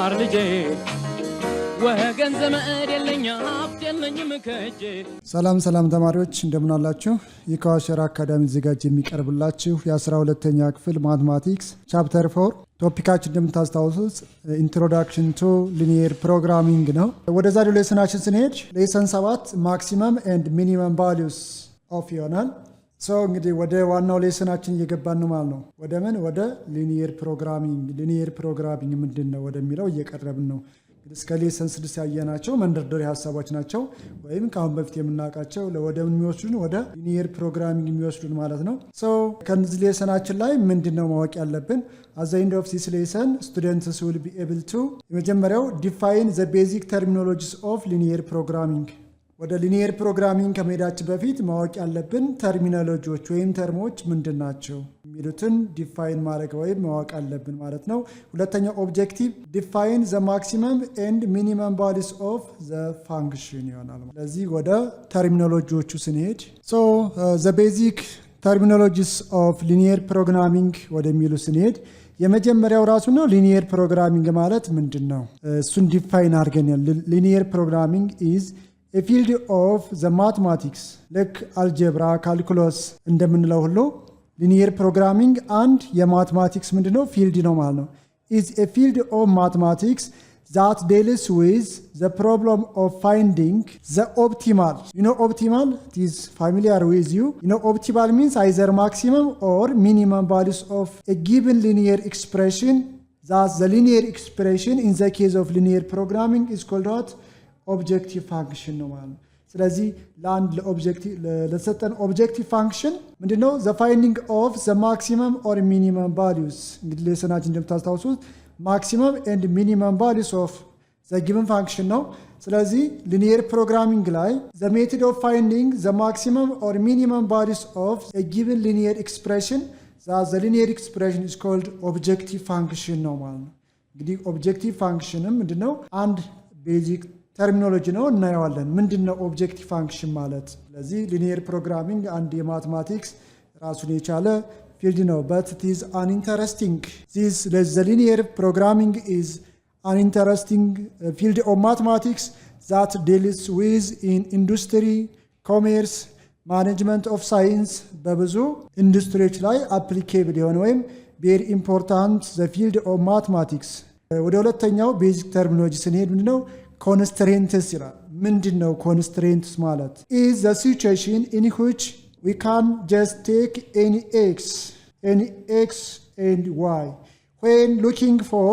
ተማር ልጄ ወገን ዘመድ የለኝ ሀብት የለኝም ከእጄ። ሰላም ተማሪዎች እንደምን አላችሁ? የካዋሸራ አካዳሚ ዝግጅት የሚቀርብላችሁ የ12ኛ ክፍል ማትማቲክስ ቻፕተር 4 ቶፒካችን እንደምታስታውሱት ኢንትሮዳክሽን ቱ ሊኒየር ፕሮግራሚንግ ነው። ወደ ዛሬው ሌሰናችን ስንሄድ ሌሰን 7 ማክሲመም ኤንድ ሚኒመም ቫልዩስ ኦፍ ይሆናል። እንግዲህ ወደ ዋናው ሌሰናችን እየገባን ነው ማለት ነው። ወደ ምን? ወደ ሊኒየር ፕሮግራሚንግ። ሊኒየር ፕሮግራሚንግ ምንድን ነው ወደሚለው እየቀረብን ነው። እስከ ሌሰን 6 ያየናቸው መንደርደሪያ ሀሳቦች ናቸው፣ ወይም ከአሁን በፊት የምናውቃቸው ወደ ምን የሚወስዱን? ወደ ሊኒየር ፕሮግራሚንግ የሚወስዱን ማለት ነው። ከዚህ ሌሰናችን ላይ ምንድን ነው ማወቅ ያለብን? at the end of this lesson students will be able to የመጀመሪያው define the basic terminologies of linear programming። ወደ ሊኒየር ፕሮግራሚንግ ከመሄዳችን በፊት ማወቅ ያለብን ተርሚኖሎጂዎች ወይም ተርሞች ምንድን ናቸው የሚሉትን ዲፋይን ማድረግ ወይም ማወቅ አለብን ማለት ነው። ሁለተኛው ኦብጀክቲቭ ዲፋይን ዘ ማክሲመም ኤንድ ሚኒመም ቫልዩስ ኦፍ ዘ ፋንክሽን ይሆናል። ስለዚህ ወደ ተርሚኖሎጂዎቹ ስንሄድ ዘ ቤዚክ ተርሚኖሎጂስ ኦፍ ሊኒየር ፕሮግራሚንግ ወደሚሉ ስንሄድ የመጀመሪያው ራሱ ነው። ሊኒየር ፕሮግራሚንግ ማለት ምንድን ነው? እሱን ዲፋይን አድርገናል። ሊኒየር ፕሮግራሚንግ ኢዝ a field of the mathematics like algebra calculus እንደምንለው ሁሉ linear programming and የማትማቲክስ ምንድነው? ፊልድ ነው ማለት ነው። is a field of mathematics that deals with the problem of finding the optimal. Optimal is familiar with you. Optimal means either maximum or minimum values of a given linear expression. Thus the linear expression in the case of linear programming is called what? ኦብጀክቲቭ ፋንክሽን ነው ማለት ነው። ስለዚህ ለአንድ ለተሰጠን ኦብጀክቲቭ ፋንክሽን ምንድነው? ዘ ፋይንዲንግ ኦፍ ዘ ማክሲመም ኦር ሚኒመም ቫልዩስ። እንግዲህ ሌሰናችን እንደምታስታውሱት ማክሲመም ኤንድ ሚኒመም ቫልዩስ ኦፍ ዘ ጊቨን ፋንክሽን ነው። ስለዚህ ሊኒየር ፕሮግራሚንግ ላይ ዘ ሜቶድ ኦፍ ፋይንዲንግ ዘ ማክሲመም ኦር ሚኒመም ቫልዩስ ኦፍ ዘ ጊቨን ሊኒየር ኤክስፕሬሽን ዘ ሊኒየር ኤክስፕሬሽን ኢዝ ኮልድ ኦብጀክቲቭ ፋንክሽን ነው ማለት ነው። እንግዲህ ኦብጀክቲቭ ፋንክሽንም ምንድነው? አንድ ቤዚክ ተርሚኖሎጂ ነው፣ እናየዋለን። ምንድነው ኦብጀክቲቭ ፋንክሽን ማለት? ስለዚህ ሊኒየር ፕሮግራሚንግ አንድ የማትማቲክስ ራሱን የቻለ ፊልድ ነው። but it is uninteresting. the linear programming is an interesting field of mathematics that deals with in industry, commerce, management of science በብዙ ኢንዱስትሪዎች ላይ አፕሊኬብል የሆነ ወይም very important the field of mathematics። ወደ ሁለተኛው ቤዚክ ተርሚኖሎጂ ስንሄድ ምንድነው? ኮንስትሬንትስ ይላል። ምንድን ነው ኮንስትሬንትስ ማለት? is the situation in which we can just take any x and y when looking for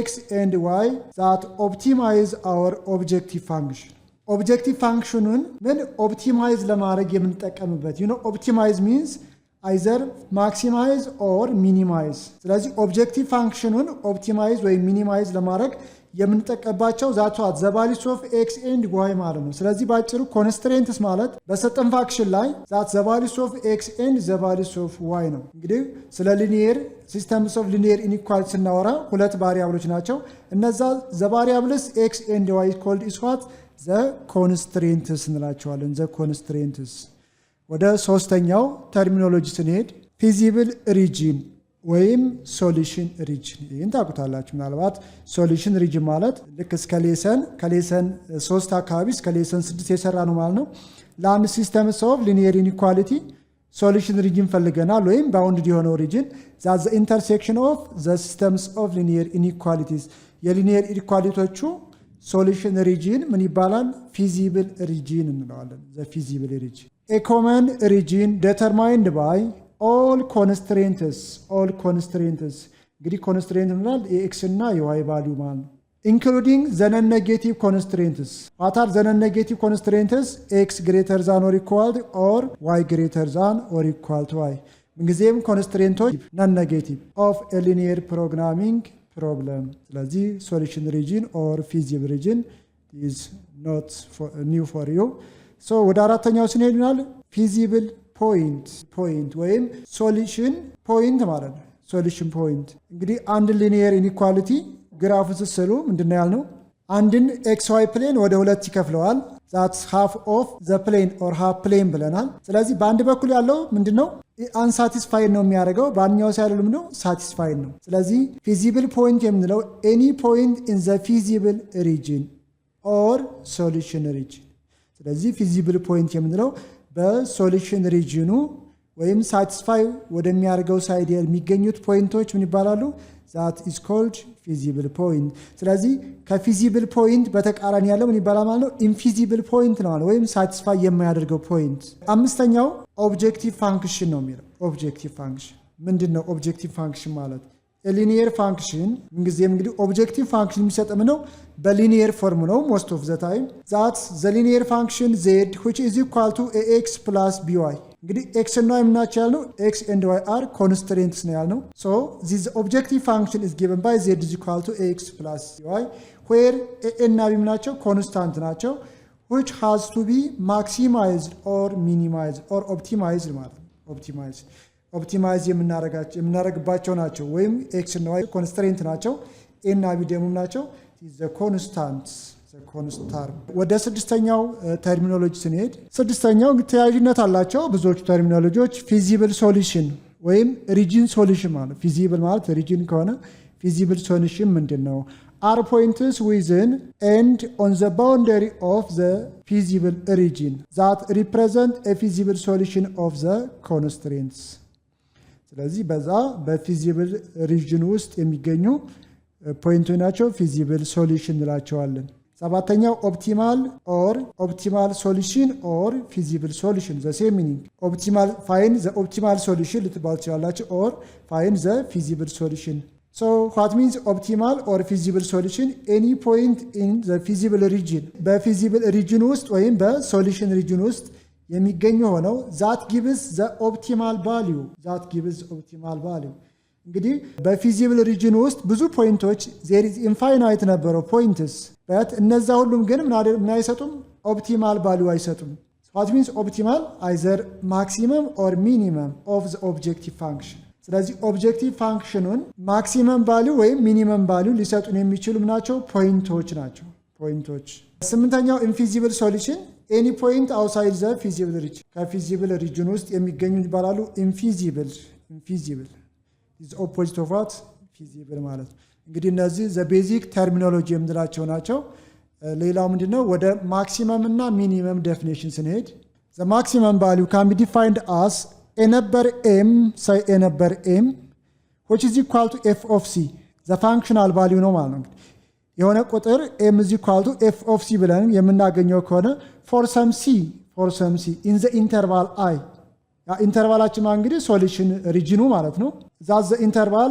x and y that optimize our objective function. objective functionን ምን ኦፕቲማይዝ ለማድረግ የምንጠቀምበት optimize means either maximize or minimize። ስለዚህ ኦብጀክቲቭ ፋንክሽኑን ኦፕቲማይዝ ወይም ሚኒማይዝ ለማድረግ የምንጠቀባቸው ዛቷት ዘቫሊስ ኦፍ ኤክስ ኤንድ ዋይ ማለት ነው። ስለዚህ ባጭሩ ኮንስትሬንትስ ማለት በሰጠን ፋንክሽን ላይ ዛት ዘቫሊስ ኦፍ ኤክስ ኤንድ ዘቫሊስ ኦፍ ዋይ ነው። እንግዲህ ስለ ሊኒየር ሲስተምስ ኦፍ ሊኒየር ኢኒኳሊቲ ስናወራ ሁለት ቫሪያብሎች ናቸው። እነዛ ዘቫሪያብልስ ኤክስ ኤንድ ዋይ ኮልድ ኢስ ዋት? ዘ ኮንስትሬንትስ እንላቸዋለን። ዘ ኮንስትሬንትስ። ወደ ሶስተኛው ተርሚኖሎጂ ስንሄድ ፊዚብል ሪጅን ወይም ሶሉሽን ሪጅን። ይህን ታውቁታላችሁ ምናልባት። ሶሉሽን ሪጅን ማለት ልክ ከሌሰን 3 አካባቢ እስከ ሌሰን 6 የሰራ ነው ማለት ነው። ለአንድ ሲስተምስ ኦፍ ሊኒየር ኢኒኳሊቲ ሶሉሽን ሪጅን ፈልገናል፣ ወይም ባውንድድ የሆነው ሪጅን ዛት ዘ ኢንተርሴክሽን ኦፍ ዘ ሲስተምስ ኦፍ ሊኒየር ኢኒኳሊቲስ። የሊኒየር ኢኒኳሊቲዎቹ ሶሉሽን ሪጅን ምን ይባላል? ፊዚብል ሪጅን እንለዋለን። ዘ ፊዚብል ሪጅን ኤ ኮመን ሪጅን ዴተርማይንድ ባይ all constraints እንግዲህ ኮንስትሬንት ምናል የኤክስ እና የዋይ ቫልዩ ማለት ነው። including the non-negative constraints. what are the non-negative constraints? x greater than or equal or y greater than or equal to y። ምንጊዜም ኮንስትሬንቶች non negative of a linear programming problem። ስለዚህ solution region or feasible region is not new for you። ወደ አራተኛው ስንሄድ ምናል feasible ፖይንት ወይም ሶሉሽን ፖይንት ማለት ነው። ሶሉሽን ፖይንት እንግዲህ አንድ ሊኒየር ኢኒኳሊቲ ግራፉ ስስሉ ምንድነው ያልነው? አንድን ኤክስ ዋይ ፕሌን ወደ ሁለት ይከፍለዋል። that's half of the plane or half plane ብለናል። ስለዚህ በአንድ በኩል ያለው ምንድነው አንሳቲስፋይድ ነው የሚያደርገው፣ በአንኛው ሳይሆን ምንድነው ሳቲስፋይድ ነው። ስለዚህ ፊዚብል ፖይንት የምንለው any point in the feasible region or solution region። ስለዚህ ፊዚብል ፖይንት የምንለው በሶሉሽን ሪጅኑ ወይም ሳቲስፋይ ወደሚያደርገው ሳይድ የሚገኙት ፖይንቶች ምን ይባላሉ? that is called feasible point። ስለዚህ ከፊዚብል ፖይንት በተቃራኒ ያለው ምን ይባላል ማለት ነው? ኢንፊዚብል ፖይንት ነው ማለት ወይም ሳቲስፋይ የማያደርገው ፖይንት። አምስተኛው ኦብጀክቲቭ ፋንክሽን ነው የሚለው። ኦብጀክቲቭ ፋንክሽን ምንድነው? ኦብጀክቲቭ ፋንክሽን ማለት ሊኒየር ፋንክሽን እንግዲህ ኦብጀክቲቭ ፋንክሽን የሚሰጠው ነው በሊኒየር ፎርም ነው most of the time that the linear function z which is equal to ax plus by። እንግዲህ x እና y ምናቸው ያልነው x and y are constraints ነው ያልነው። so this objective function is given by z is equal to ax plus y where a እና b ምናቸው constant ናቸው which has to be maximized or minimized or optimized ማለት ነው። ኦፕቲማይዝ የምናደርግባቸው ናቸው ወይም ኤክስ እና ዋይ ኮንስትሬንት ናቸው። ኤ እና ቢ ደግሞ ናቸው ዘ ኮንስታንትስ ወደ ስድስተኛው ተርሚኖሎጂ ስንሄድ ስድስተኛው ተያያዥነት አላቸው ብዙዎቹ ተርሚኖሎጂዎች። ፊዚብል ሶሉሽን ወይም ሪጅን ሶሉሽን ማለት ፊዚብል ማለት ሪጅን ከሆነ ፊዚብል ሶሉሽን ምንድን ነው? are points within and on the boundary of the feasible region that represent a feasible solution of the constraints። ስለዚህ በዛ በፊዚብል ሪጅን ውስጥ የሚገኙ ፖይንቶች ናቸው ፊዚብል ሶሉሽን እንላቸዋለን። ሰባተኛው ኦፕቲማል ሶሉሽን ኦር ፊዚብል ሶሉሽን ዘ ሴም ሚኒንግ። ፋይን ዘ ኦፕቲማል ሶሉሽን ልትባሉ ትችላላችሁ ኦር ፋይን ዘ ፊዚብል ሶሉሽን። So what means optimal or feasible solution? Any point in the feasible region በፊዚብል ሪጅን ውስጥ ወይም በሶሉሽን ሪጅን ውስጥ የሚገኙ ሆነው that gives the optimal value። እንግዲህ በፊዚብል ሪጅን ውስጥ ብዙ ፖይንቶች there is infinite number of points but እነዛ ሁሉም ግን ምን አይሰጡም? ኦፕቲማል ቫልዩ አይሰጡም። what means optimal? either maximum or minimum of the objective function። ስለዚህ ኦብጀክቲቭ ፋንክሽኑን ማክሲመም ቫልዩ ወይም ሚኒመም ቫልዩ ሊሰጡን የሚችሉ ናቸው ፖይንቶች ናቸው። ስምንተኛው ኢንፊዚብል ሶሉሽን ኤኒ ፖይንት አውትሳይድ ዘ ፊዚብል ሪጅን ከፊዚብል ሪጅን ውስጥ የሚገኙ ይባላሉ ኢንፊዚብል ኢዝ ኦፖዚት ኦፍ ዋት ፊዚብል ማለት ነው። እንግዲህ እነዚህ ዘ ቤዚክ ተርሚኖሎጂ የምንላቸው ናቸው። ሌላው ምንድነው? ወደ ማክሲመም እና ሚኒመም ዴፊኒሽን ስንሄድ ዘ ማክሲመም ቫልዩ ካን ቢ ዲፋይንድ አስ a number m say a number m which is equal to f of c the functional value ነው ማለት ነው። የሆነ ቁጥር m is equal to f of c ብለን የምናገኘው ከሆነ for some c in the interval I ያ ኢንተርቫላችን እንግዲህ ሶሉሽን ሪጅኑ ማለት ነው። that the interval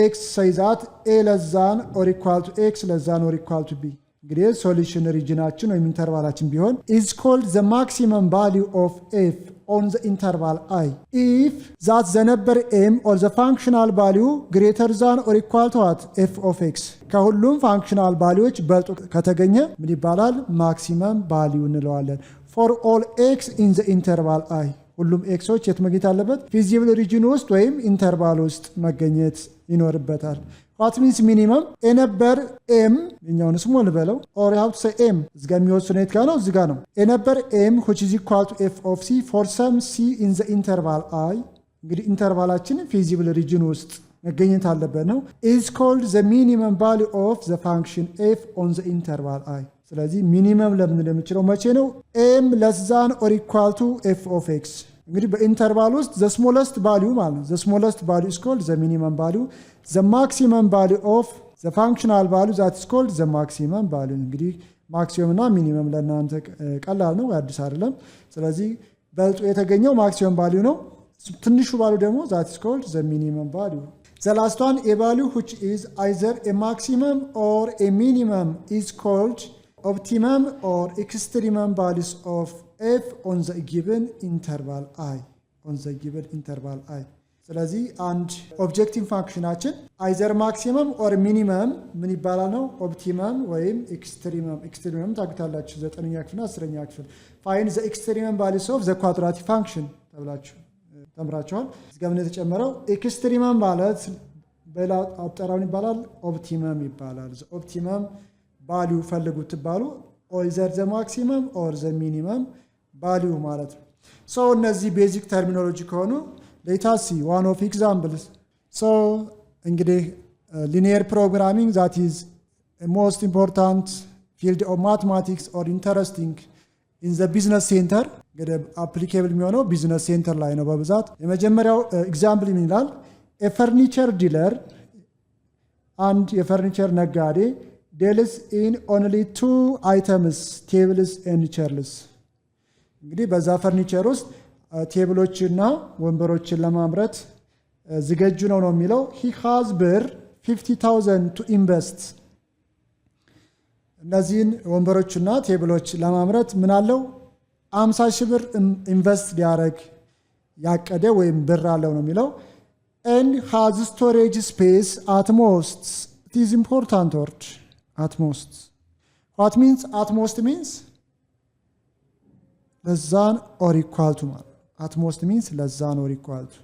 x say that a less than or equal to x less than or equal to b እንግዲህ ሶሉሽን ሪጅናችን ወይም ኢንተርቫላችን ቢሆን is called the maximum value of f on the interval I if that the number m or the functional value greater than or equal to what f of x ከሁሉም ፋንክሽናል ቫልዩዎች በልጦ ከተገኘ ምን ይባላል? ማክሲመም ቫልዩ እንለዋለን። for all x in the interval I ሁሉም ኤክሶች የት መገኘት አለበት? ፊዚብል ሪጅን ውስጥ ወይም ኢንተርቫል ውስጥ መገኘት ይኖርበታል። what means minimum a number m እኛውን ስሙ ልበለው or how to say m እዚጋ የሚወስነው የት ጋር ነው? እዚጋ ነው። a number m which is equal to f of c for some c in the interval I እንግዲህ ኢንተርቫላችን ፊዚብል ሪጅን ውስጥ መገኘት አለበት ነው is called the minimum value of the function f on the interval I። ስለዚህ ሚኒመም ለምን እንደምንችለው መቼ ነው? m less than or equal to f of x እንግዲህ በኢንተርቫል ውስጥ the smallest value ማለት ነው። the smallest value is called the minimum value the maximum value of the functional value that is called the maximum value። እንግዲህ ማክሲመም እና ሚኒመም ለእናንተ ቀላል ነው አዲስ አይደለም። ስለዚህ በልጦ የተገኘው ማክሲመም ቫልዩ ነው። ትንሹ ቫልዩ ደግሞ that is called the minimum value። the last one a value which is either a maximum or a minimum is called optimum or extremum values of f on the given interval I ስለዚህ አንድ ኦብጀክቲቭ ፋንክሽናችን አይዘር ማክሲመም ኦር ሚኒመም ምን ይባላል ነው? ኦፕቲመም ወይም ኤክስትሪመም ታውቁታላችሁ 9ኛ ክፍልና 10ኛ ክፍል ፋይንድ ዘ ኤክስትሪመም ቫልዩስ ኦፍ ዘ ኳድራቲክ ፋንክሽን ተብላችሁ ተምራችኋል። እዚህ ጋር ምን የተጨመረው ኤክስትሪመም ማለት በሌላ አጠራውን ይባላል ኦፕቲመም ይባላል። ኦፕቲመም ቫልዩ ፈልጉ ትባሉ either the maximum or the minimum value ማለት ነው። so እነዚህ ቤዚክ ተርሚኖሎጂ ከሆኑ let us see one of examples so እንግዲህ linear programming that is a most important field of mathematics or interesting in the business center እንግዲህ applicable የሚሆነው business center ላይ ነው በብዛት የመጀመሪያው ኤግዛምፕል ምን ይላል a furniture dealer and a furniture ነጋዴ deals in only two items tables and chairs እንግዲህ በዛ ፈርኒቸር ውስጥ ቴብሎችና ወንበሮችን ለማምረት ዝግጁ ነው የሚለው he has ብር 50000 to invest እነዚህን ወንበሮችና ቴብሎች ለማምረት ምን አለው 50,000 ብር ኢንቨስት ሊያደርግ ያቀደ ወይም ብር አለው ነው የሚለው and has storage space at most it is important word at most what means at most means less than or equal to at most means less than or equal to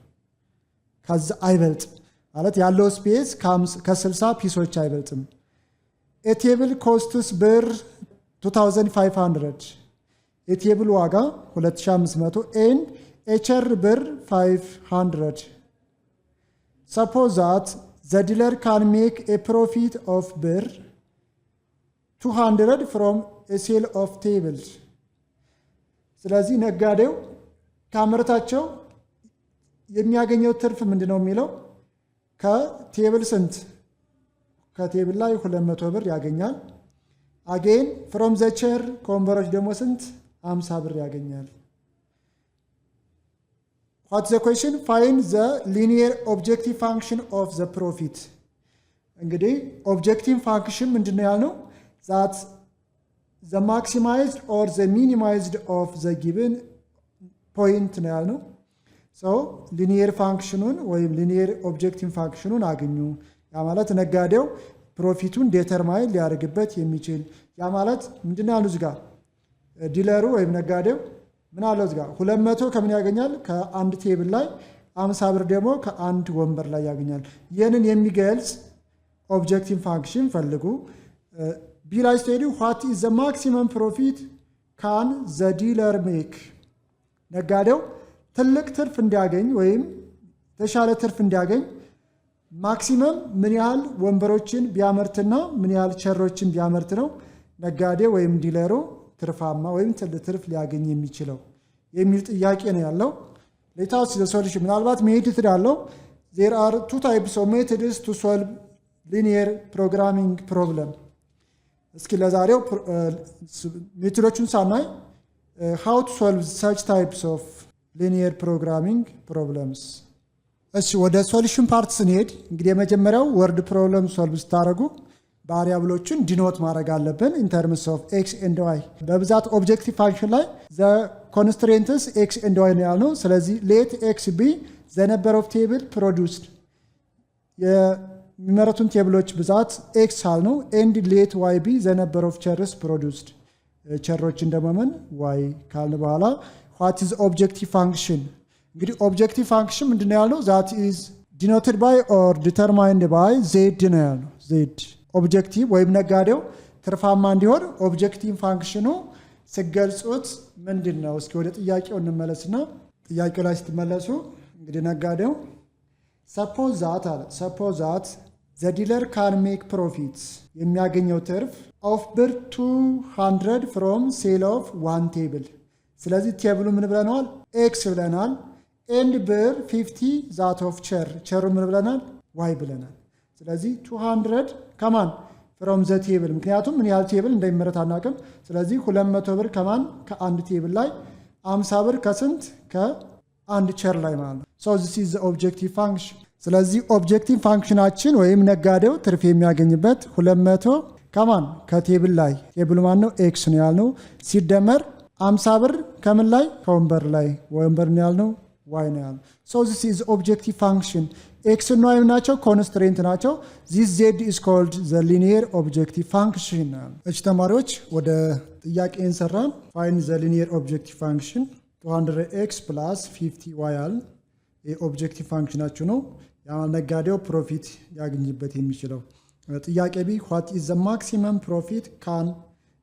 ከዛ አይበልጥ ማለት ያለው ስፔስ ከ60 ፒሶች አይበልጥም a table costs ብር 2500 የቴብል ዋጋ 2500 and a chair ብር 500 suppose that the dealer can make a profit of ብር 200 from a sale of tables ስለዚህ ነጋዴው ካመረታቸው የሚያገኘው ትርፍ ምንድነው የሚለው ከቴብል ስንት ከቴብል ላይ 200 ብር ያገኛል again from the chair ከወንበሮች ደግሞ ስንት 50 ብር ያገኛል what's the question find the linear objective function of the profit እንግዲህ objective function ምንድነው ያልነው that the maximized or the minimized of the given point ነው ያልነው so linear functionን ወይም linear objective functionን አገኙ ያ ማለት ነጋዴው ፕሮፊቱን ዲተርማይን ሊያደርግበት የሚችል ያ ማለት ምንድነው ያለው እዚህ ጋር ዲለሩ ወይም ነጋዴው ምን አለው እዚህ ጋር 200 ከምን ያገኛል ከአንድ ቴብል ላይ 50 ብር ደግሞ ከአንድ ወንበር ላይ ያገኛል ይሄንን የሚገልጽ ኦብጀክቲቭ ፋንክሽን ፈልጉ ቢ ላይ ስትሄዱ what is the maximum profit can the dealer make ነጋዴው ትልቅ ትርፍ እንዲያገኝ ወይም ተሻለ ትርፍ እንዲያገኝ ማክሲመም ምን ያህል ወንበሮችን ቢያመርትና ምን ያህል ቸሮችን ቢያመርት ነው ነጋዴ ወይም ዲለሩ ትርፋማ ወይም ትርፍ ሊያገኝ የሚችለው የሚል ጥያቄ ነው ያለው ሌታስ the solution ምናልባት ሜትድ ያለው there are two types of methods to solve linear programming problem እስኪ ለዛሬው ሜትዶቹን ሳናይ how to solve such types of linear programming problems እሺ ወደ ሶሉሽን ፓርት ስንሄድ እንግዲህ የመጀመሪያው ወርድ ፕሮብለም ሶልቭ ስታደርጉ ቫሪያብሎችን ዲኖት ማድረግ አለብን in terms of x and y በብዛት ኦብጀክቲቭ ፋንክሽን ላይ the constraints x and y ነው ያልነው ስለዚህ let x be the number of table produced የሚመረቱን ቴብሎች ብዛት x አልነው and let y be the number of chairs produced ቸሮችን እንደማመን y ካልን በኋላ what is objective function እንግዲህ ኦብጀክቲቭ ፋንክሽን ምንድነው ያለው that is denoted by or determined by z ነው ያለው z ኦብጀክቲቭ ወይም ነጋዴው ትርፋማ እንዲሆን ኦብጀክቲቭ ፋንክሽኑ ሲገልጹት ምንድነው እስኪ ወደ ጥያቄው እንመለስና ጥያቄው ላይ ስትመለሱ እንግዲህ ነጋዴው suppose that the dealer can make profits የሚያገኘው ትርፍ of ብር 200 from sale of one table ስለዚህ ቴብሉ ምን ብለናል x ብለናል and ብር 50 that of chair ምን ብለናል y ብለናል ስለዚህ 200 ከማን from the table ምክንያቱም ምን ያህል ቴብል እንደሚመረት አናውቅም ስለዚህ 200 ብር ከማን ከአንድ ቴብል ላይ 50 ብር ከስንት ከአንድ ቸር ላይ ማለት ነው so this is the objective function ስለዚህ ኦብጀክቲቭ ፋንክሽናችን ወይም ነጋዴው ትርፍ የሚያገኝበት 200 ከማን ከቴብል ላይ ቴብሉ ማን ነው x ነው ያልነው ሲደመር 50 ብር ከምን ላይ ከወንበር ላይ ወንበር ነው ያልነው y ነው ያልነው so this is objective function x እና y ናቸው ኮንስትሬንት ናቸው this z is called the linear objective function እሺ ተማሪዎች ወደ ጥያቄ እንሰራን find the linear objective function 200x plus 50y አል የኦብጀክቲቭ ፋንክሽናችሁ ነው ያ ነጋዴው ፕሮፊት ያገኝበት የሚችለው ጥያቄ ቢ what is the maximum profit can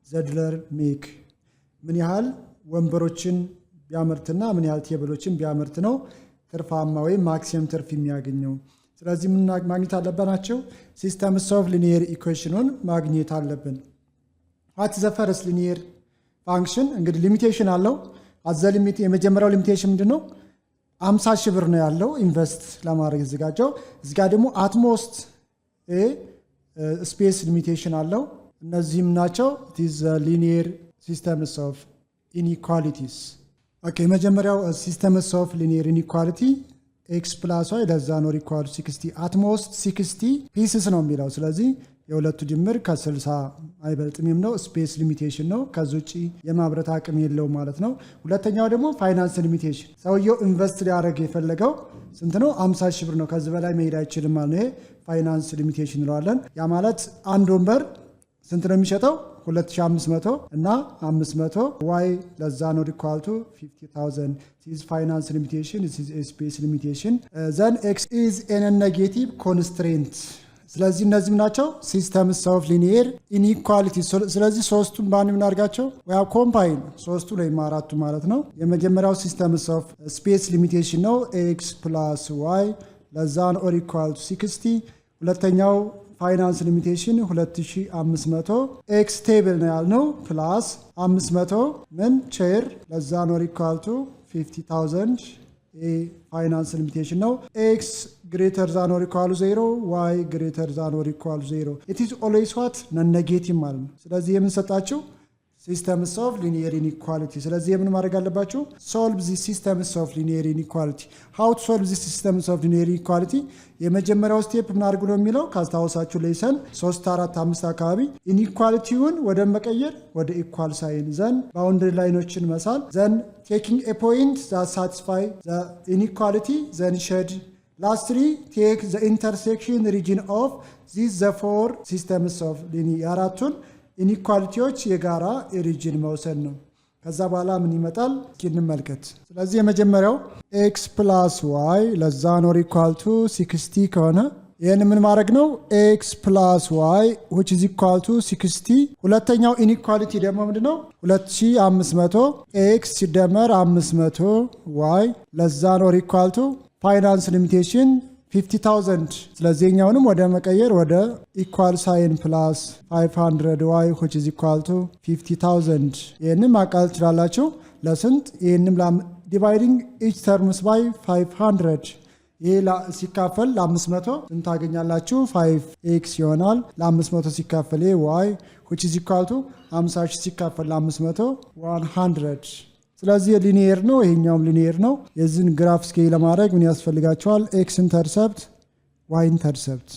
ዘድለር ሜክ ምን ያህል ወንበሮችን ቢያመርትና ምን ያህል ቴብሎችን ቢያመርት ነው ትርፋማ ወይም ማክሲመም ትርፍ የሚያገኘው። ስለዚህ ምን ማግኘት አለባቸው? ሲስተምስ ኦፍ ሊኒየር ኢኩዌሽኑን ማግኘት አለብን። ዋት ዘ ፈርስት ሊኒየር ፋንክሽን እንግዲህ ሊሚቴሽን አለው። አዘ ሊሚት የመጀመሪያው ሊሚቴሽን ምንድነው? 50 ሺህ ብር ነው ያለው ኢንቨስት ለማድረግ የተዘጋጀው። እዚህ ጋር ደግሞ አትሞስት ስፔስ ሊሚቴሽን አለው። እነዚህም ናቸው ኢዝ ሊኒየር ሲስተምስ ኦፍ ኢኒኳሊቲስ። ኦኬ የመጀመሪያው ሲስተምስ ኦፍ ሊኒየር ኢኒኳሊቲ ኤክስ ፕላስ ዋይ ለዛ ኖር ኢኳል 60 አትሞስት 60 ፒስስ ነው የሚለው። ስለዚህ የሁለቱ ድምር ከ60 አይበልጥም ነው። ስፔስ ሊሚቴሽን ነው። ከዚህ ውጪ የማምረት አቅም የለውም ማለት ነው። ሁለተኛው ደግሞ ፋይናንስ ሊሚቴሽን ሰውየው ኢንቨስት ሊያደርግ የፈለገው ስንት ነው? 50 ሺህ ብር ነው። ከዚህ በላይ መሄድ አይችልም ማለት ነው። ይሄ ፋይናንስ ሊሚቴሽን እንለዋለን። ያ ማለት አንድ ወንበር ስንት ነው የሚሸጠው? 2500 እና 500 ዋይ ለዛ ኖር ኢኳል ቱ 50000 is finance limitation, this is a space limitation. Then x is a negative constraint. ስለዚህ እነዚህም ናቸው ሲስተምስ ኦፍ ሊኒየር ኢኒኳሊቲ። ስለዚህ ሶስቱን በአንድ የምናደርጋቸው ወይ ኮምፓይን ሶስቱ ወይም አራቱ ማለት ነው። የመጀመሪያው ሲስተምስ ኦፍ ስፔስ ሊሚቴሽን ነው ኤክስ ፕላስ ዋይ ለዛን ኦር ኢኳል ቱ 60። ሁለተኛው ፋይናንስ ሊሚቴሽን 2500 ኤክስ ቴብል ነው ያልነው ፕላስ 500 ምን ቼር ለዛን ኦር ኢኳል ቱ 50000 ፋይናንስ ሊሚቴሽን ነው። ኤክስ ግሬተር ዛን ኦር ኢኳል 0 ዋይ ግሬተር ዛን ኦር ኢኳል 0 ኢት ኢዝ ኦልዌይስ ዋት ነን ኔጌቲቭ ማለት ነው። ስለዚህ የምንሰጣችሁ ሲስተምስ ኦፍ ሊኒየር ኢኒኳሊቲ። ስለዚህ የምን ማድረግ አለባችሁ? ሶልቭ ዚ ሲስተምስ ኦፍ ሊኒየር ኢኒኳሊቲ። ሃው ቱ ሶልቭ ዚ ሲስተምስ ኦፍ ሊኒየር ኢኒኳሊቲ። የመጀመሪያው ስቴፕ ምን አድርጉ ነው የሚለው ካስታወሳችሁ ሌሰን 3 4 5 አካባቢ ኢኒኳሊቲውን ወደ መቀየር ወደ ኢኳል ሳይን ዘን ባውንደሪ ላይኖችን መሳል ዘን ቴኪንግ ኤ ፖይንት ዛት ሳቲስፋይ ዘ ኢኒኳሊቲ ዘን ሸድ ላስትሊ ቴክ ዘ ኢንተርሴክሽን ሪጅን ኦፍ ዚስ ዘ ፎር ሲስተምስ ኦፍ ሊኒየር አራቱን ኢኒኳሊቲዎች የጋራ ኦሪጂን መውሰድ ነው። ከዛ በኋላ ምን ይመጣል እስኪ እንመልከት። ስለዚህ የመጀመሪያው ኤክስ ፕላስ ዋይ ለዛ ኖር ኢኳል ቱ 60 ከሆነ ይህን ምን ማድረግ ነው? ኤክስ ፕላስ ዋይ which is equal to 60። ሁለተኛው ኢኒኳሊቲ ደግሞ ምንድነው? 2500 ኤክስ ሲደመር 500 ዋይ ለዛ ኖር ኢኳል ቱ ፋይናንስ ሊሚቴሽን 50000። ስለዚህኛውንም ወደ መቀየር ወደ ኢኳል ሳይን ፕላስ 500 ዋይ which is equal to 50000። ይህንም ማቃል ትችላላችሁ ለስንት? ይህንም ዲቫይዲንግ ኢች ተርምስ ባይ 500 ይህ ሲካፈል ለ500 ስንት ታገኛላችሁ? 5x ይሆናል። ለ500 ሲካፈል ዋይ which is equal to 50 ሲካፈል ለ500 100። ስለዚህ ሊኒየር ነው፣ ይሄኛውም ሊኒየር ነው። የዚህን ግራፍ ስኬል ለማድረግ ምን ያስፈልጋቸዋል? ኤክስ ኢንተርሰፕት ዋይ ኢንተርሰፕት።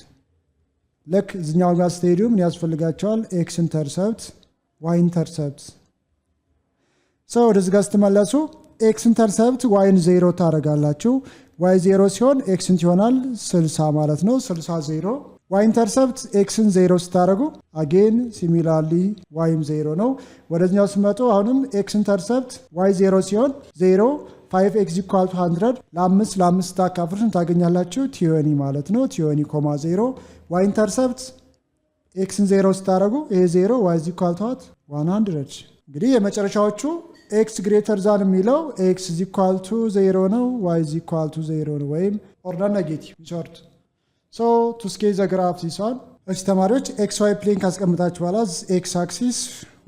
ልክ እዚኛው ጋር ስትሄዱ ምን ያስፈልጋቸዋል? ኤክስ ኢንተርሰፕት ዋይ ኢንተርሰፕት። ሰው ወደዚህ ጋር ስትመለሱ ኤክስ ኢንተርሰፕት ዋይን 0 ታደርጋላችሁ። ዋይ 0 ሲሆን ኤክስ ይሆናል 60 ማለት ነው። 60 0 ዋይ ኢንተርሰፕት ኤክስን 0 ስታደርጉ አጌን ሲሚላርሊ ዋይም 0 ነው። ወደኛው ስመጡ አሁንም ኤክስ ኢንተርሰፕት ዋይ 0 ሲሆን 0 5x ኢኳል ቱ 100 ለ5 ታካፍሉን ታገኛላችሁ ቲዮኒ ማለት ነው። ቲዮኒ ኮማ 0 ዋይ ኢንተርሰፕት ኤክስን 0 ስታደርጉ ይሄ 0 ዋይ ኢኳል ቱ 100። እንግዲህ የመጨረሻዎቹ ኤክስ ግሬተር ዛን የሚለው ኤክስ ኢኳል ቱ 0 ነው፣ ዋይ ኢኳል ቱ 0 ነው ወይም ኦርደር ኔጌቲቭ ሾርት ሶ ቱ ስኬል ዘ ግራፍ ዚስ ዋን። እሺ ተማሪዎች ኤክስ ዋይ ፕሌን ካስቀምጣችሁ በኋላ ኤክስ አክሲስ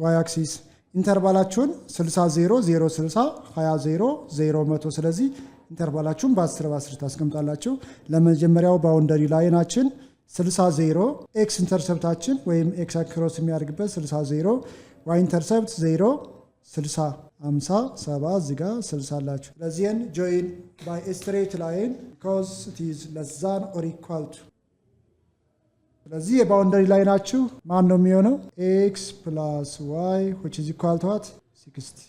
ዋይ አክሲስ ኢንተርቫላችሁን 60 0 0 60 20 0 0 100። ስለዚህ ኢንተርቫላችሁን በ10 በ10 ታስቀምጣላችሁ። ለመጀመሪያው ባውንደሪ ላይናችን 60 0 ኤክስ ኢንተርሰፕታችን ወይም ኤክስ አክሮስ የሚያደርግበት 60 0 ዋይ ኢንተርሰፕት 0 60 50 70 እዚህ ጋር 60 አላችሁ። ስለዚህን ጆይን ባይ ኤ ስትሬት ላይን because it is less than or equal to። ስለዚህ የባውንደሪ ላይናችሁ ማን ነው የሚሆነው? ኤክስ ፕላስ ዋይ which is equal to what 60።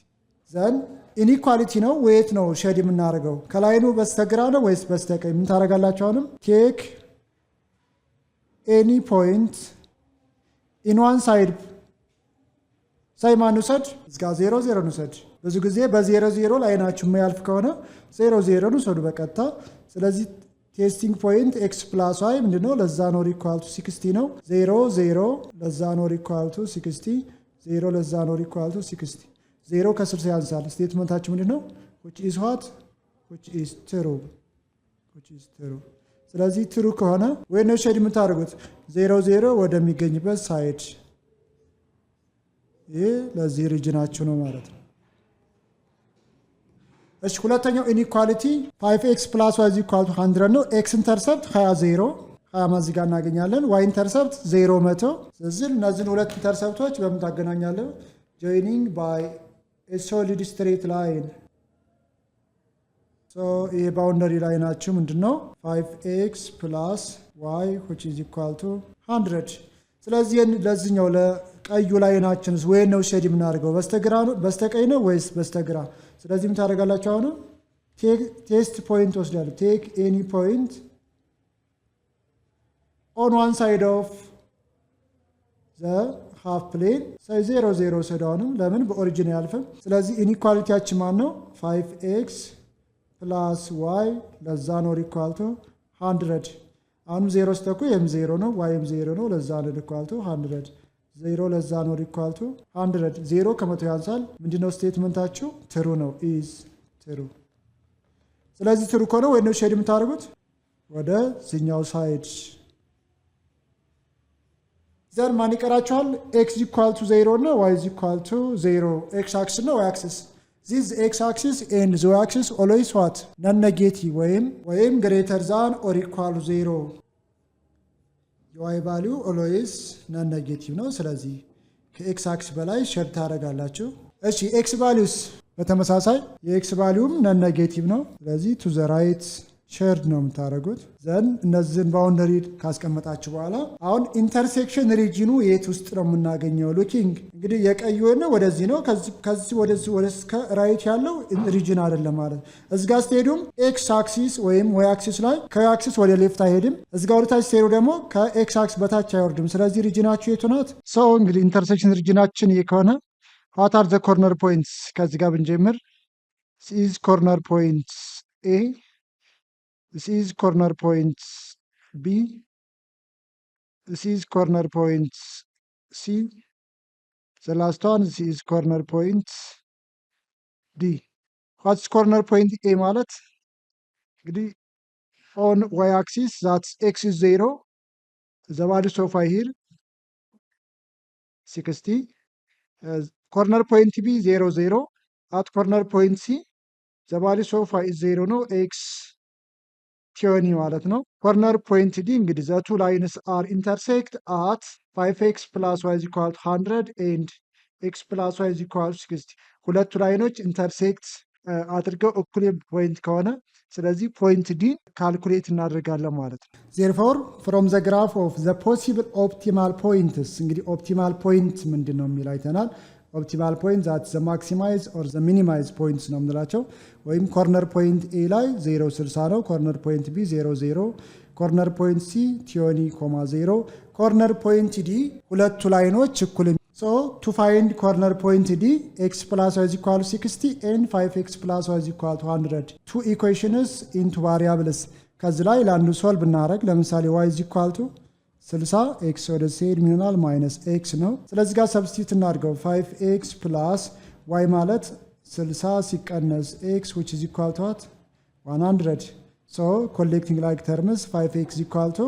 ዘን ኢኒኳሊቲ ነው ወይት ነው ሼድ የምናደርገው ከላይኑ በስተግራ ነው ወይስ በስተቀኝ? ምን ታደርጋላችሁ? አሁንም ቴክ ኤኒ ፖይንት ኢን ዋን ሳይድ ሳይማን ውሰድ እስጋ 0 0 ውሰድ። ብዙ ጊዜ በ0 0 ላይናችሁ የማያልፍ ከሆነ 0 0 ውሰዱ በቀጥታ። ስለዚህ ቴስቲንግ ፖይንት ኤክስ ፕላስ ዋይ ምንድነው? ለዛ ኖር ኢኳል ቱ 60 ነው። 0 0 ለዛ ኖር ኢኳል ቱ 60 0 less than or equal to 60 0 ከ60 ያንሳል ስቴትመንታችን ምንድነው which is what which is true ስለዚህ true ከሆነ ወይ ነው ሼድ የምታደርጉት 00 ወደሚገኝበት ሳይድ ይሄ ለዚህ ሪጅናችሁ ነው ማለት ነው እሺ ሁለተኛው ኢንኢኳሊቲ 5x plus y is equal to 100 ነው x ኢንተርሰፕት 20 20 ማዚህ ጋር እናገኛለን y ኢንተርሰፕት 0 100 ስለዚህ እነዚህን ሁለት ኢንተርሰፕቶች በምን ታገናኛለን joining by a solid straight line so ይሄ ባውንደሪ ላይናችሁ ምንድነው 5x plus y which is equal to 100 ስለዚህ ለዚህኛው ለቀዩ ላይናችንስ ወይ ነው ሼድ የምናደርገው በስተግራ ነው በስተቀኝ ነው ወይስ በስተግራ ስለዚህ ምን ታደርጋላችሁ አሁን ቴስት ፖይንት ወስዳለሁ ቴክ ኤኒ ፖይንት on one side of the half plane say 0 0 ሰዳውንም ለምን በኦሪጂን ያልፈም ስለዚህ ኢንኢኳሊቲያችን ማን ነው 5x plus y less than or equal to 100 አሁንም 0 ስተኩ የም 0 ነው yም 0 ነው less than or equal to 100 0 less than or equal to 100 0 ከመቶ ያንሳል ምንድነው ስቴትመንታችሁ true ነው is true ስለዚህ true ከሆነ ወይ ነው ሼድ የምታደርጉት ወደ ዚኛው ሳይድ ዘር ማን ይቀራችኋል x equal to 0 እና y equal to 0 x axis ነው y axis this x axis and the y axis always what non negative ወይም greater than or equal to 0 y value always non negative ነው ስለዚህ ከx axis በላይ ሼር ታደርጋላችሁ እሺ x values በተመሳሳይ የx valueም non negative ነው ስለዚህ to the right ሼርድ ነው የምታደርጉት ዘን እነዚህን ባውንደሪ ካስቀመጣችሁ በኋላ አሁን ኢንተርሴክሽን ሪጂኑ የት ውስጥ ነው የምናገኘው ሉኪንግ እንግዲህ የቀዩ ነው ወደዚህ ነው ከዚህ ወደዚህ ወደስከ ራይት ያለው ሪጂን አይደለም ማለት እዚህ ጋር ስትሄዱም ኤክስ አክሲስ ወይም ዋይ አክሲስ ላይ ከአክሲስ ወደ ሌፍት አይሄድም እዚህ ጋር ወደታች ስትሄዱ ደግሞ ከኤክስ አክሲስ በታች አይወርድም ስለዚህ ሪጂናችሁ የቱ ናት ሰው እንግዲህ ኢንተርሴክሽን ሪጂናችን የከሆነ what are the corner points ከዚህ ጋር ብንጀምር is corner points a This is corner point B. This is corner point C. The last one this is corner point D. What's corner point A ማለት እንግዲህ on y axis that's x is 0. The value of y here 60. Corner point B 0 0. At corner point C the value of y is 0 no x ቲዮኒ ማለት ነው ኮርነር ፖይንት ዲ እንግዲህ the two lines are intersect at 5x plus y is equal to 100 and x plus y is equal to 60 ሁለቱ ላይኖች ኢንተርሴክት አድርገው እኩል ፖይንት ከሆነ ስለዚህ ፖይንት ዲ ካልኩሌት እናደርጋለን ማለት ነው therefore from the graph of the possible optimal points እንግዲህ ኦፕቲማል ፖይንት ምንድነው የሚል አይተናል optimal point that the maximize or the minimize points ነው የምንላቸው ወይም ኮርነር ፖይንት A ላይ 0 60 ነው ኮርነር ፖይንት B 0 0 ኮርነር ፖይንት C 20,0 ኮርነር ፖይንት D ሁለቱ ላይኖች እኩል so to find corner point D x plus y is equal to 60 and 5x plus y is equal to 100 two equations into variables ከዚህ ላይ ለአንዱ ሶልቭ እናደርግ ለምሳሌ y is equal to 60 x ወደ ሴድ ሚሆናል ማይነስ x ነው ስለዚህ ጋር ሰብስቲት እናድርገው 5x plus y ማለት 60 ሲቀነስ x which is equal to what 100 so collecting like terms 5x equal to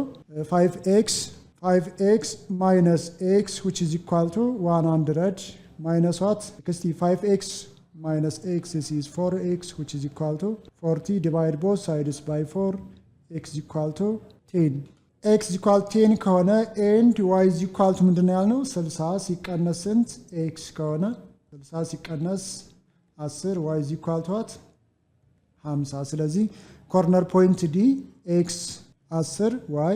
5x minus x which is equal to 100 minus what 65x minus x this is 4x which is equal to 40 divide both sides by 4 x equal to 10 x equal 10 ከሆነ and y is equal to ምንድነው ያልነው 60 ሲቀነስ ስንት x ከሆነ 60 ሲቀነስ 10 y is equal to what 50 ስለዚህ ኮርነር ፖይንት D x 10 y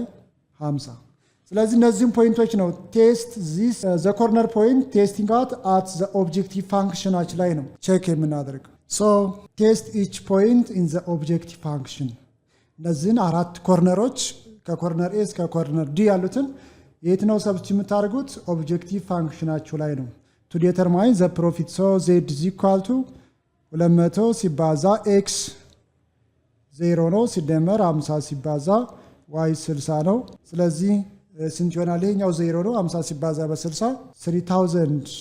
50 ስለዚህ እነዚህም ፖይንቶች ነው ቴስት this the corner point testing out at the objective functionች ላይ ነው ቼክ የምናደርገው so test each point in the objective function እነዚህን አራት ኮርነሮች ከኮርነር ኤ እስከ ኮርነር ዲ ያሉትን የት ነው ሰብስቲት የምታደርጉት ኦብጀክቲቭ ፋንክሽናችሁ ላይ ነው to determine the profit so z is equal to 200 ሲባዛ x 0 ነው ሲደመር 50 ሲባዛ y 60 ነው ስለዚህ ስንት ይሆናል ይሄኛው 0 ነው 50 ሲባዛ በ60 3000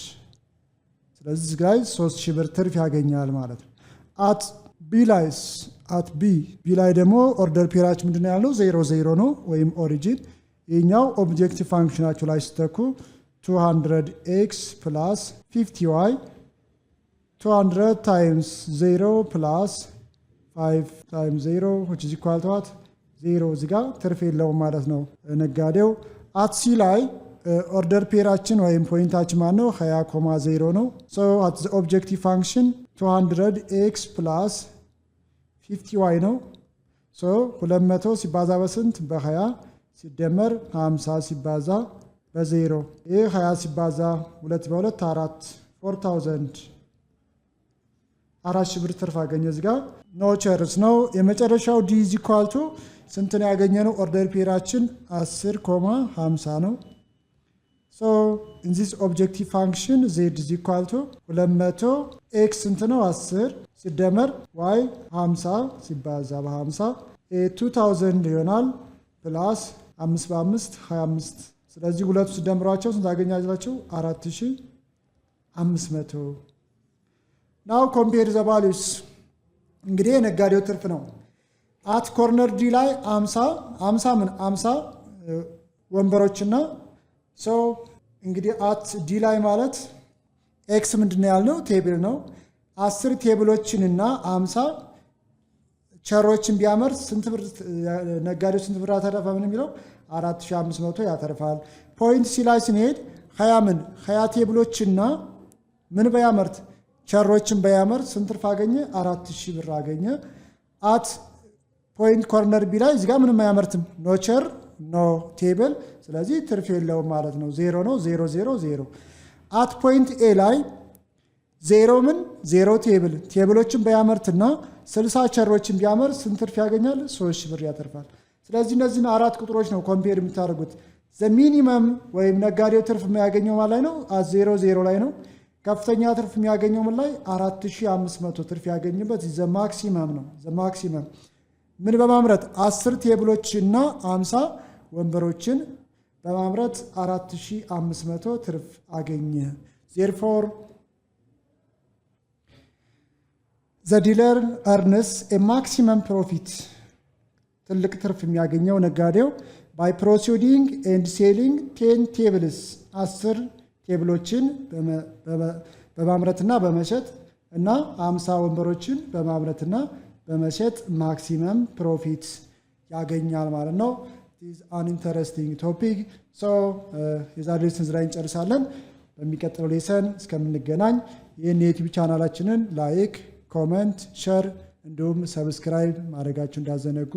ስለዚህ እዚህ ላይ 3000 ብር ትርፍ ያገኛል ማለት ነው። አት ቢ ላይ ደግሞ ኦርደር ፔራችን ምንድነው ያለው 00 ነው ወይም ኦሪጂን። ይሄኛው ኦብጀክቲቭ ፋንክሽናችሁ ላይ ስተኩ 200x plus 50y 200 times 0 plus 5 times 0 which is equal to what 0 እዚህ ጋር ትርፍ የለውም ማለት ነው ነጋዴው። አት ሲ ላይ ኦርደር ፔራችን ወይም ፖይንታችን ማለት ነው 20,0 ነው። ሶ አት ዘ ኦብጀክቲቭ ፋንክሽን 200x plus 50y ነው። ሶ 200 ሲባዛ በስንት በ20 ሲደመር 50 ሲባዛ በ0 ይህ 20 ሲባዛ 2 በ2 4 4000 4,000 ብር ትርፍ አገኘ። እዚህ ጋር ኖ ቸርስ ነው። የመጨረሻው ዲ ኢዝ ኢኳል ቱ ስንት ነው ያገኘነው? ኦርደር ፔራችን 10,50 ነው። ሶ ኢን ዚስ ኦብጀክቲቭ ፋንክሽን z ኢዝ ኢኳል ቱ 200 x ስንት ነው 10 ሲደመር y 50 ሲባዛ በ50 2000 ይሆናል ፕላስ 5 በ5 25 ስለዚህ ሁለቱ ሲደምሯቸው ስንት አገኛላችሁ? 4500። ናው ኮምፔር ዘ ቫልዩስ እንግዲህ የነጋዴው ትርፍ ነው። አት ኮርነር ዲ ላይ 50 ወንበሮችና ሶ እንግዲህ አት ዲ ላይ ማለት ኤክስ ምንድነው ያልነው? ቴብል ነው። 10 ቴብሎችንና 50 ቸሮችን ቢያመር ስንት ብር ነጋዴው ስንት ብር አተረፈ? ምን የሚለው 4500 ያተርፋል። ፖይንት ሲ ላይ ስንሄድ 20 ቴብሎችና ምን በያመርት ቸሮችን በያመርት ስንት ትርፍ አገኘ? 4000 ብር አገኘ። አት ፖይንት ኮርነር ቢ ላይ እዚህ ጋር ምንም አያመርትም። ኖ ቸር ኖ ቴብል ስለዚህ ትርፍ የለውም ማለት ነው። 0 ነው 000። አት ፖይንት ኤ ላይ 0 ቴብሎችን በያመርትና 60 ቸሮችን ቢያመርት ስንት ትርፍ ያገኛል? 3000 ብር ያተርፋል። ስለዚህ እነዚህን አራት ቁጥሮች ነው ኮምፔር የምታደርጉት። ዘ ሚኒመም ወይም ነጋዴው ትርፍ የሚያገኘው ማለት ላይ ነው 00 ላይ ነው። ከፍተኛ ትርፍ የሚያገኘው ምን ላይ 4500 ትርፍ ያገኝበት ዘ ማክሲመም ነው። ዘ ማክሲመም ምን በማምረት 10 ቴብሎችና 50 ወንበሮችን በማምረት 4500 ትርፍ አገኘ። therefore the dealer earns a maximum profit ትልቅ ትርፍ የሚያገኘው ነጋዴው by proceeding and selling 10 tables 10 ቴብሎችን በማምረትና በመሸጥ እና 50 ወንበሮችን በማምረትና በመሸጥ ማክሲመም ፕሮፊት ያገኛል ማለት ነው። is an interesting topic so የዛሬው ሌሰን ላይ እንጨርሳለን። በሚቀጥለው ሌሰን እስከምንገናኝ ይህን የዩቲዩብ ቻናላችንን ላይክ፣ ኮሜንት፣ ሼር እንዲሁም ሰብስክራይብ ማድረጋችሁ እንዳዘነጉ።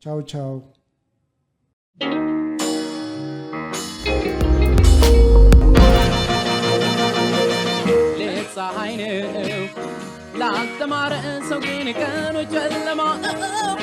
ቻው ቻው። ፀሐይ ነው ላልተማረ ሰው ግን ቀኑ ጨለማ ነው።